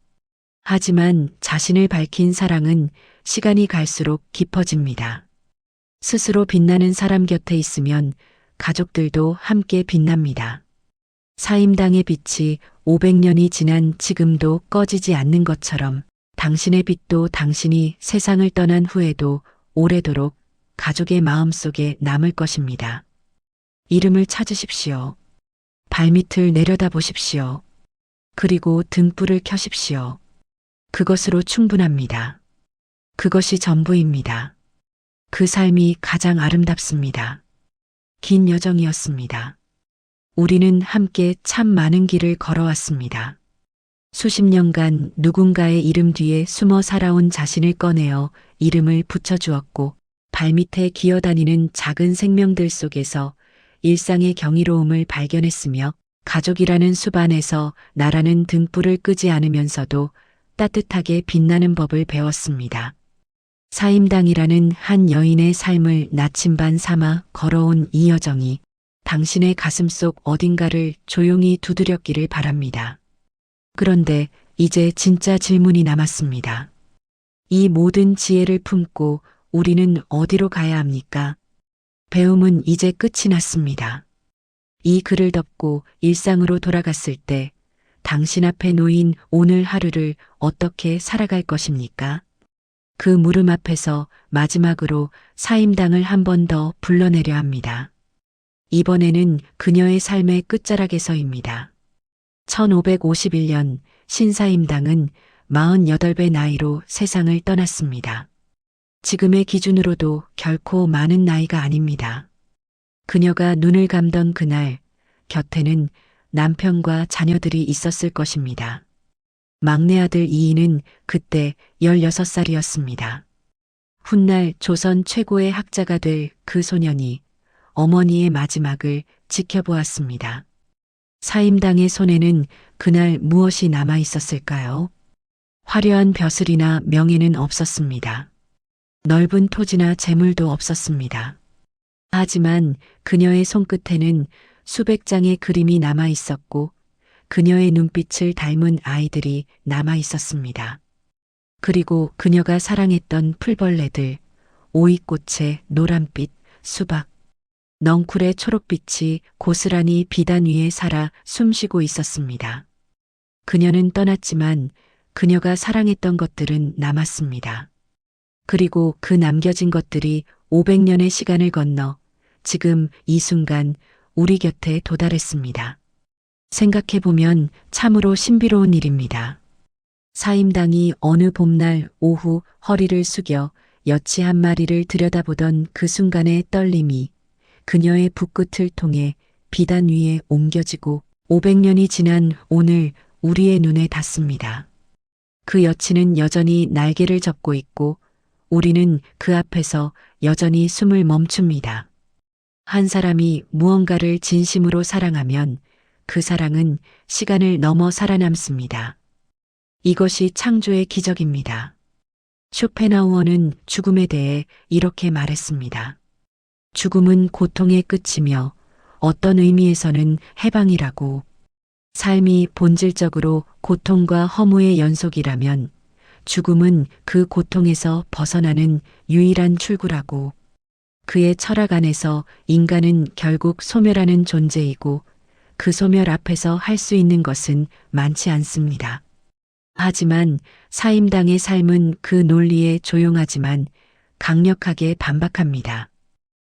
하지만 자신을 밝힌 사랑은 시간이 갈수록 깊어집니다. 스스로 빛나는 사람 곁에 있으면 가족들도 함께 빛납니다. 사임당의 빛이 500년이 지난 지금도 꺼지지 않는 것처럼 당신의 빛도 당신이 세상을 떠난 후에도 오래도록 가족의 마음속에 남을 것입니다. 이름을 찾으십시오. 발밑을 내려다 보십시오. 그리고 등불을 켜십시오. 그것으로 충분합니다. 그것이 전부입니다. 그 삶이 가장 아름답습니다. 긴 여정이었습니다. 우리는 함께 참 많은 길을 걸어왔습니다. 수십 년간 누군가의 이름 뒤에 숨어 살아온 자신을 꺼내어 이름을 붙여주었고 발밑에 기어다니는 작은 생명들 속에서 일상의 경이로움을 발견했으며 가족이라는 숲 안에서 나라는 등불을 끄지 않으면서도 따뜻하게 빛나는 법을 배웠습니다. 사임당이라는 한 여인의 삶을 나침반 삼아 걸어온 이 여정이 당신의 가슴속 어딘가를 조용히 두드렸기를 바랍니다. 그런데 이제 진짜 질문이 남았습니다. 이 모든 지혜를 품고 우리는 어디로 가야 합니까? 배움은 이제 끝이 났습니다. 이 글을 덮고 일상으로 돌아갔을 때 당신 앞에 놓인 오늘 하루를 어떻게 살아갈 것입니까? 그 물음 앞에서 마지막으로 사임당을 한 번 더 불러내려 합니다. 이번에는 그녀의 삶의 끝자락에서입니다. 1551년 신사임당은 48배 나이로 세상을 떠났습니다. 지금의 기준으로도 결코 많은 나이가 아닙니다. 그녀가 눈을 감던 그날 곁에는 남편과 자녀들이 있었을 것입니다. 막내 아들 이인은 그때 16살이었습니다. 훗날 조선 최고의 학자가 될 그 소년이 어머니의 마지막을 지켜보았습니다. 사임당의 손에는 그날 무엇이 남아 있었을까요? 화려한 벼슬이나 명예는 없었습니다. 넓은 토지나 재물도 없었습니다. 하지만 그녀의 손끝에는 수백 장의 그림이 남아 있었고 그녀의 눈빛을 닮은 아이들이 남아 있었습니다. 그리고 그녀가 사랑했던 풀벌레들, 오이꽃의 노란빛, 수박, 넝쿨의 초록빛이 고스란히 비단 위에 살아 숨쉬고 있었습니다. 그녀는 떠났지만 그녀가 사랑했던 것들은 남았습니다. 그리고 그 남겨진 것들이 500년의 시간을 건너 지금 이 순간 우리 곁에 도달했습니다. 생각해보면 참으로 신비로운 일입니다. 사임당이 어느 봄날 오후 허리를 숙여 여치 한 마리를 들여다보던 그 순간의 떨림이 그녀의 붓끝을 통해 비단 위에 옮겨지고 500년이 지난 오늘 우리의 눈에 닿습니다. 그 여치는 여전히 날개를 접고 있고 우리는 그 앞에서 여전히 숨을 멈춥니다. 한 사람이 무언가를 진심으로 사랑하면 그 사랑은 시간을 넘어 살아남습니다. 이것이 창조의 기적입니다. 쇼펜하우어는 죽음에 대해 이렇게 말했습니다. 죽음은 고통의 끝이며 어떤 의미에서는 해방이라고. 삶이 본질적으로 고통과 허무의 연속이라면 죽음은 그 고통에서 벗어나는 유일한 출구라고. 그의 철학 안에서 인간은 결국 소멸하는 존재이고 그 소멸 앞에서 할 수 있는 것은 많지 않습니다. 하지만 사임당의 삶은 그 논리에 조용하지만 강력하게 반박합니다.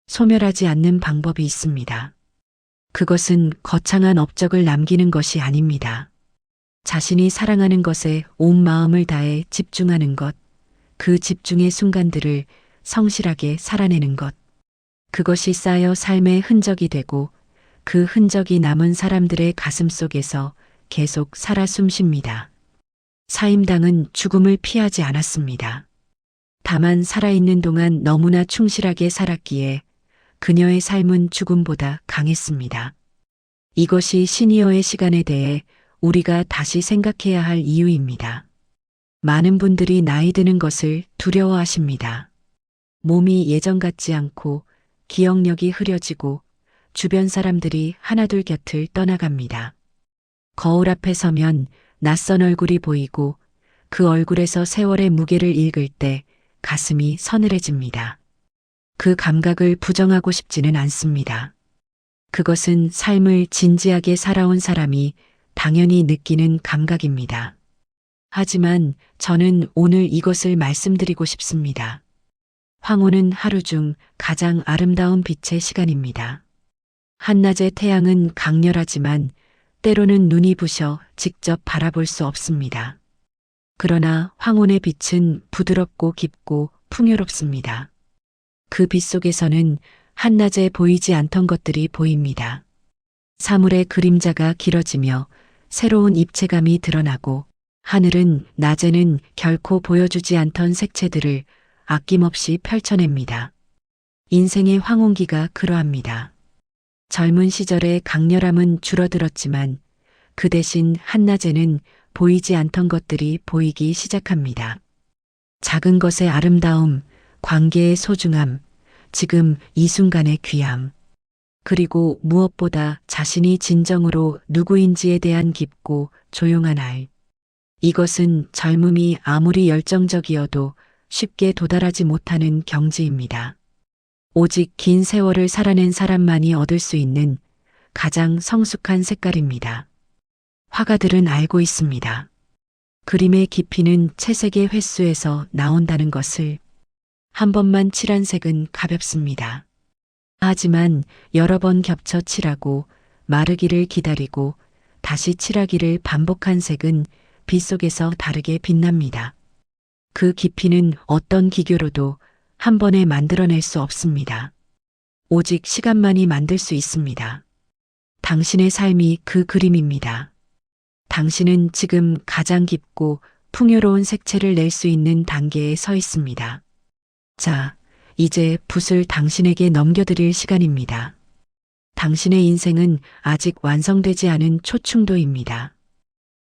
소멸하지 않는 방법이 있습니다. 그것은 거창한 업적을 남기는 것이 아닙니다. 자신이 사랑하는 것에 온 마음을 다해 집중하는 것, 그 집중의 순간들을 성실하게 살아내는 것. 그것이 쌓여 삶의 흔적이 되고 그 흔적이 남은 사람들의 가슴 속에서 계속 살아 숨쉽니다. 사임당은 죽음을 피하지 않았습니다. 다만 살아있는 동안 너무나 충실하게 살았기에 그녀의 삶은 죽음보다 강했습니다. 이것이 시니어의 시간에 대해 우리가 다시 생각해야 할 이유입니다. 많은 분들이 나이 드는 것을 두려워하십니다. 몸이 예전 같지 않고 기억력이 흐려지고 주변 사람들이 하나둘 곁을 떠나갑니다. 거울 앞에 서면 낯선 얼굴이 보이고 그 얼굴에서 세월의 무게를 읽을 때 가슴이 서늘해집니다. 그 감각을 부정하고 싶지는 않습니다. 그것은 삶을 진지하게 살아온 사람이 당연히 느끼는 감각입니다. 하지만 저는 오늘 이것을 말씀드리고 싶습니다. 황혼은 하루 중 가장 아름다운 빛의 시간입니다. 한낮의 태양은 강렬하지만 때로는 눈이 부셔 직접 바라볼 수 없습니다. 그러나 황혼의 빛은 부드럽고 깊고 풍요롭습니다. 그 빛 속에서는 한낮에 보이지 않던 것들이 보입니다. 사물의 그림자가 길어지며 새로운 입체감이 드러나고 하늘은 낮에는 결코 보여주지 않던 색채들을 아낌없이 펼쳐냅니다. 인생의 황혼기가 그러합니다. 젊은 시절의 강렬함은 줄어들었지만 그 대신 한낮에는 보이지 않던 것들이 보이기 시작합니다. 작은 것의 아름다움, 관계의 소중함, 지금 이 순간의 귀함, 그리고 무엇보다 자신이 진정으로 누구인지에 대한 깊고 조용한 알. 이것은 젊음이 아무리 열정적이어도 쉽게 도달하지 못하는 경지입니다. 오직 긴 세월을 살아낸 사람만이 얻을 수 있는 가장 성숙한 색깔입니다. 화가들은 알고 있습니다. 그림의 깊이는 채색의 횟수에서 나온다는 것을. 한 번만 칠한 색은 가볍습니다. 하지만 여러 번 겹쳐 칠하고 마르기를 기다리고 다시 칠하기를 반복한 색은 빛 속에서 다르게 빛납니다. 그 깊이는 어떤 기교로도 한 번에 만들어낼 수 없습니다. 오직 시간만이 만들 수 있습니다. 당신의 삶이 그 그림입니다. 당신은 지금 가장 깊고 풍요로운 색채를 낼 수 있는 단계에 서 있습니다. 자, 이제 붓을 당신에게 넘겨드릴 시간입니다. 당신의 인생은 아직 완성되지 않은 초충도입니다.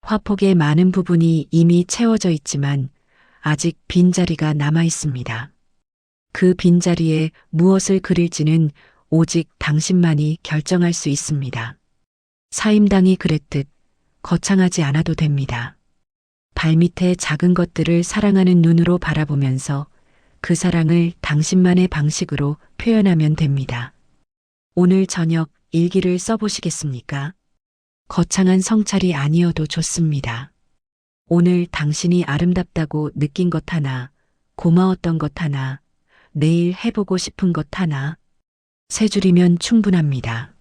화폭의 많은 부분이 이미 채워져 있지만 아직 빈자리가 남아 있습니다. 그 빈자리에 무엇을 그릴지는 오직 당신만이 결정할 수 있습니다. 사임당이 그랬듯 거창하지 않아도 됩니다. 발밑의 작은 것들을 사랑하는 눈으로 바라보면서 그 사랑을 당신만의 방식으로 표현하면 됩니다. 오늘 저녁 일기를 써보시겠습니까? 거창한 성찰이 아니어도 좋습니다. 오늘 당신이 아름답다고 느낀 것 하나, 고마웠던 것 하나, 내일 해보고 싶은 것 하나, 세 줄이면 충분합니다.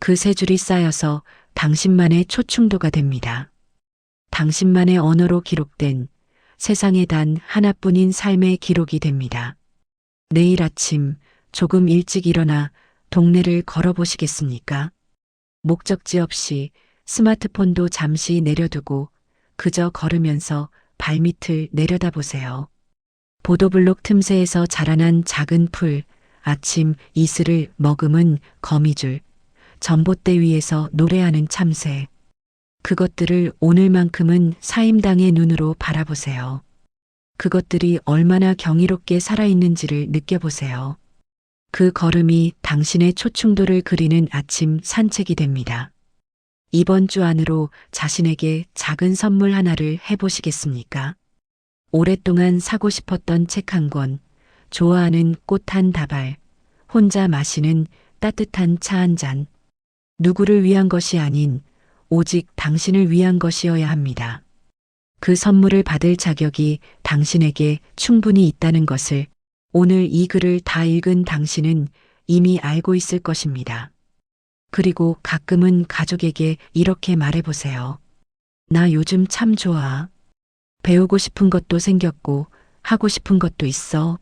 그 세 줄이 쌓여서 당신만의 초충도가 됩니다. 당신만의 언어로 기록된 세상에 단 하나뿐인 삶의 기록이 됩니다. 내일 아침 조금 일찍 일어나 동네를 걸어보시겠습니까? 목적지 없이 스마트폰도 잠시 내려두고 그저 걸으면서 발밑을 내려다보세요. 보도블록 틈새에서 자라난 작은 풀, 아침 이슬을 머금은 거미줄, 전봇대 위에서 노래하는 참새. 그것들을 오늘만큼은 사임당의 눈으로 바라보세요. 그것들이 얼마나 경이롭게 살아있는지를 느껴보세요. 그 걸음이 당신의 초충도를 그리는 아침 산책이 됩니다. 이번 주 안으로 자신에게 작은 선물 하나를 해보시겠습니까? 오랫동안 사고 싶었던 책 한 권, 좋아하는 꽃 한 다발, 혼자 마시는 따뜻한 차 한 잔. 누구를 위한 것이 아닌 오직 당신을 위한 것이어야 합니다. 그 선물을 받을 자격이 당신에게 충분히 있다는 것을 오늘 이 글을 다 읽은 당신은 이미 알고 있을 것입니다. 그리고 가끔은 가족에게 이렇게 말해보세요. 나 요즘 참 좋아. 배우고 싶은 것도 생겼고 하고 싶은 것도 있어.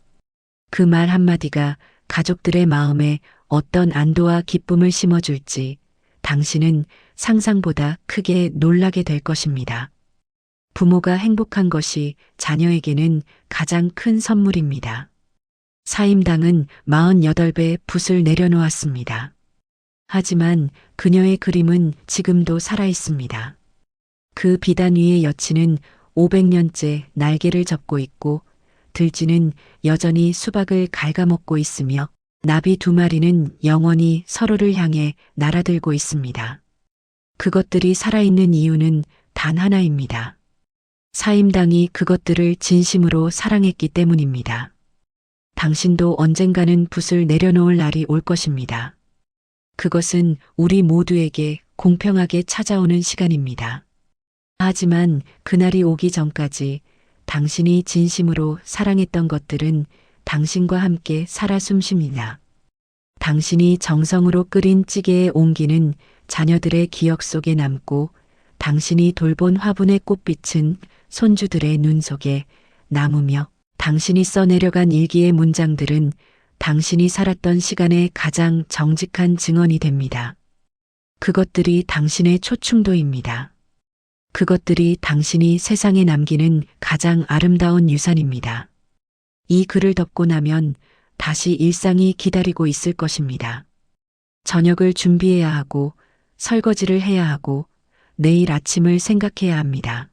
그 말 한마디가 가족들의 마음에 어떤 안도와 기쁨을 심어줄지 당신은 상상보다 크게 놀라게 될 것입니다. 부모가 행복한 것이 자녀에게는 가장 큰 선물입니다. 사임당은 48배 붓을 내려놓았습니다. 하지만 그녀의 그림은 지금도 살아있습니다. 그 비단 위의 여친은 500년째 날개를 접고 있고 들쥐는 여전히 수박을 갉아먹고 있으며 나비 두 마리는 영원히 서로를 향해 날아들고 있습니다. 그것들이 살아있는 이유는 단 하나입니다. 사임당이 그것들을 진심으로 사랑했기 때문입니다. 당신도 언젠가는 붓을 내려놓을 날이 올 것입니다. 그것은 우리 모두에게 공평하게 찾아오는 시간입니다. 하지만 그날이 오기 전까지 당신이 진심으로 사랑했던 것들은 당신과 함께 살아 숨쉽니다. 당신이 정성으로 끓인 찌개의 온기는 자녀들의 기억 속에 남고 당신이 돌본 화분의 꽃빛은 손주들의 눈 속에 남으며 당신이 써내려간 일기의 문장들은 당신이 살았던 시간의 가장 정직한 증언이 됩니다. 그것들이 당신의 초충도입니다. 그것들이 당신이 세상에 남기는 가장 아름다운 유산입니다. 이 글을 덮고 나면 다시 일상이 기다리고 있을 것입니다. 저녁을 준비해야 하고 설거지를 해야 하고 내일 아침을 생각해야 합니다.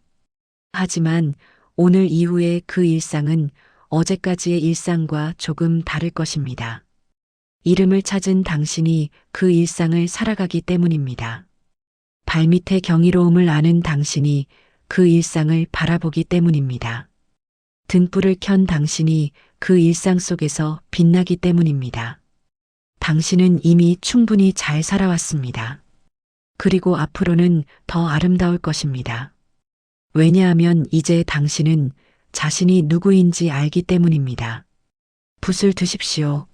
하지만 오늘 이후의 그 일상은 어제까지의 일상과 조금 다를 것입니다. 이름을 찾은 당신이 그 일상을 살아가기 때문입니다. 발밑의 경이로움을 아는 당신이 그 일상을 바라보기 때문입니다. 등불을 켠 당신이 그 일상 속에서 빛나기 때문입니다. 당신은 이미 충분히 잘 살아왔습니다. 그리고 앞으로는 더 아름다울 것입니다. 왜냐하면 이제 당신은 자신이 누구인지 알기 때문입니다. 붓을 드십시오.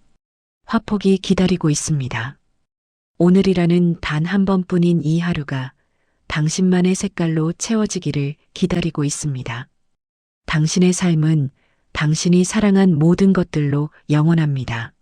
화폭이 기다리고 있습니다. 오늘이라는 단 한 번뿐인 이 하루가 당신만의 색깔로 채워지기를 기다리고 있습니다. 당신의 삶은 당신이 사랑한 모든 것들로 영원합니다.